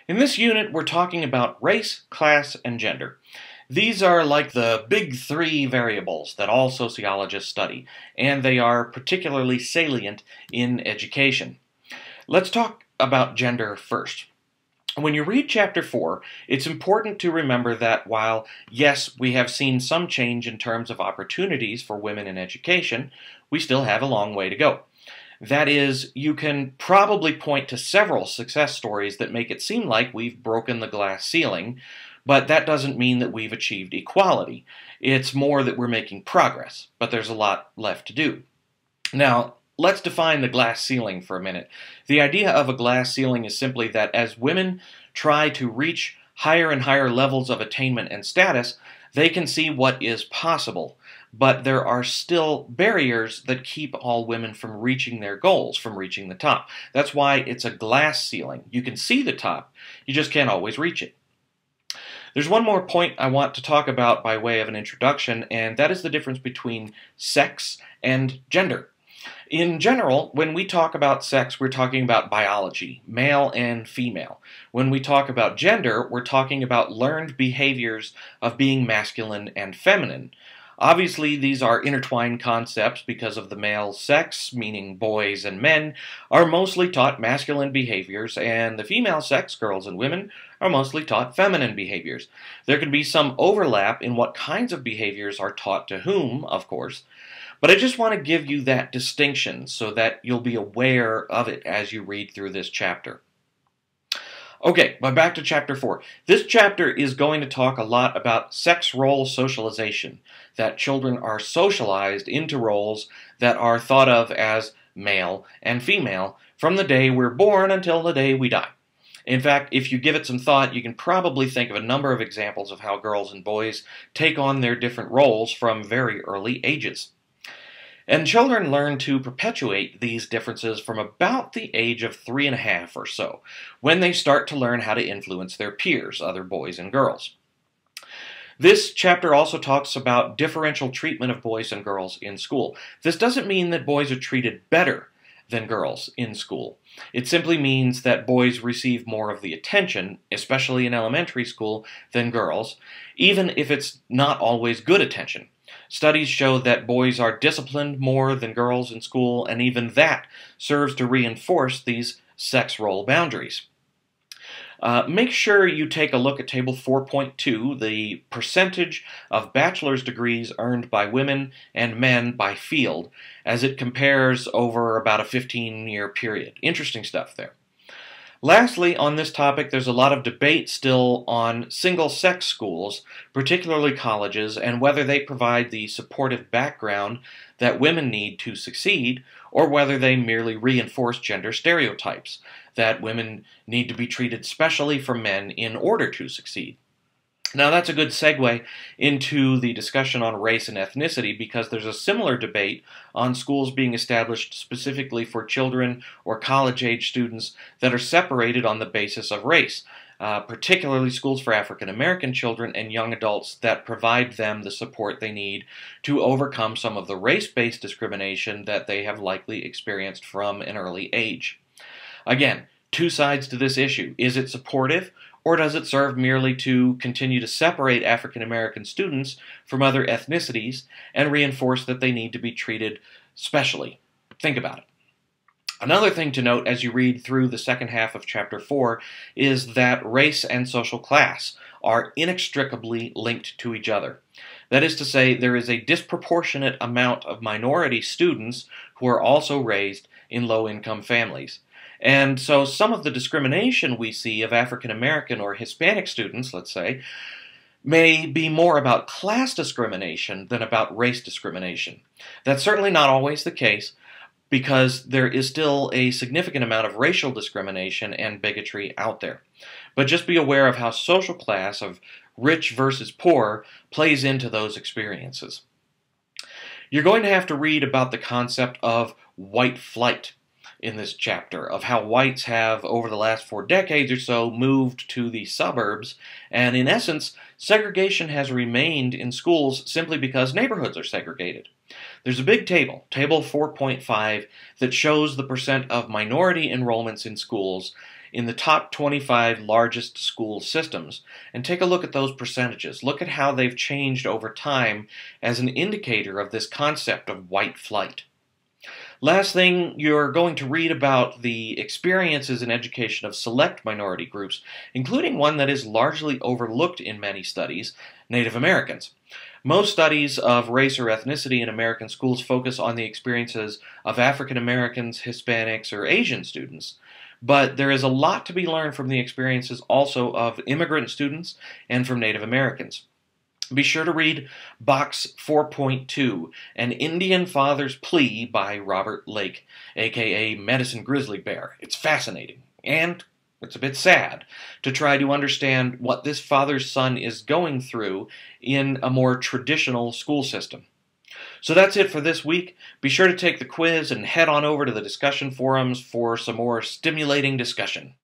In this unit, we're talking about race, class, and gender. These are like the big three variables that all sociologists study, and they are particularly salient in education. Let's talk about gender first. When you read Chapter 4, it's important to remember that while, yes, we have seen some change in terms of opportunities for women in education, we still have a long way to go. That is, you can probably point to several success stories that make it seem like we've broken the glass ceiling, but that doesn't mean that we've achieved equality. It's more that we're making progress, but there's a lot left to do. Now, let's define the glass ceiling for a minute. The idea of a glass ceiling is simply that as women try to reach higher and higher levels of attainment and status, they can see what is possible. But there are still barriers that keep all women from reaching their goals, from reaching the top. That's why it's a glass ceiling. You can see the top, you just can't always reach it. There's one more point I want to talk about by way of an introduction, and that is the difference between sex and gender. In general, when we talk about sex, we're talking about biology, male and female. When we talk about gender, we're talking about learned behaviors of being masculine and feminine. Obviously, these are intertwined concepts because of the male sex, meaning boys and men, are mostly taught masculine behaviors, and the female sex, girls and women, are mostly taught feminine behaviors. There can be some overlap in what kinds of behaviors are taught to whom, of course, but I just want to give you that distinction so that you'll be aware of it as you read through this chapter. Okay, but back to Chapter 4. This chapter is going to talk a lot about sex role socialization, that children are socialized into roles that are thought of as male and female from the day we're born until the day we die. In fact, if you give it some thought, you can probably think of a number of examples of how girls and boys take on their different roles from very early ages. And children learn to perpetuate these differences from about the age of 3.5 or so, when they start to learn how to influence their peers, other boys and girls. This chapter also talks about differential treatment of boys and girls in school. This doesn't mean that boys are treated better than girls in school. It simply means that boys receive more of the attention, especially in elementary school, than girls, even if it's not always good attention. Studies show that boys are disciplined more than girls in school, and even that serves to reinforce these sex role boundaries. Make sure you take a look at Table 4.2, the percentage of bachelor's degrees earned by women and men by field, as it compares over about a 15-year period. Interesting stuff there. Lastly, on this topic, there's a lot of debate still on single-sex schools, particularly colleges, and whether they provide the supportive background that women need to succeed, or whether they merely reinforce gender stereotypes, that women need to be treated specially from men in order to succeed. Now, that's a good segue into the discussion on race and ethnicity, because there's a similar debate on schools being established specifically for children or college-age students that are separated on the basis of race, particularly schools for African American children and young adults that provide them the support they need to overcome some of the race-based discrimination that they have likely experienced from an early age. Again, two sides to this issue. Is it supportive, or does it serve merely to continue to separate African American students from other ethnicities and reinforce that they need to be treated specially? Think about it. Another thing to note as you read through the second half of Chapter 4 is that race and social class are inextricably linked to each other. That is to say, there is a disproportionate amount of minority students who are also raised in low-income families. And so some of the discrimination we see of African American or Hispanic students, let's say, may be more about class discrimination than about race discrimination. That's certainly not always the case, because there is still a significant amount of racial discrimination and bigotry out there. But just be aware of how social class of rich versus poor plays into those experiences. You're going to have to read about the concept of white flight in this chapter, of how whites have, over the last 4 decades or so, moved to the suburbs, and in essence, segregation has remained in schools simply because neighborhoods are segregated. There's a big table, Table 4.5, that shows the percent of minority enrollments in schools in the top 25 largest school systems and take a look at those percentages. Look at how they've changed over time as an indicator of this concept of white flight. Last thing, you're going to read about the experiences in education of select minority groups, including one that is largely overlooked in many studies, Native Americans. Most studies of race or ethnicity in American schools focus on the experiences of African Americans, Hispanics, or Asian students. But there is a lot to be learned from the experiences also of immigrant students and from Native Americans. Be sure to read Box 4.2, An Indian Father's Plea by Robert Lake, aka Medicine Grizzly Bear. It's fascinating, and it's a bit sad to try to understand what this father's son is going through in a more traditional school system. So that's it for this week. Be sure to take the quiz and head on over to the discussion forums for some more stimulating discussion.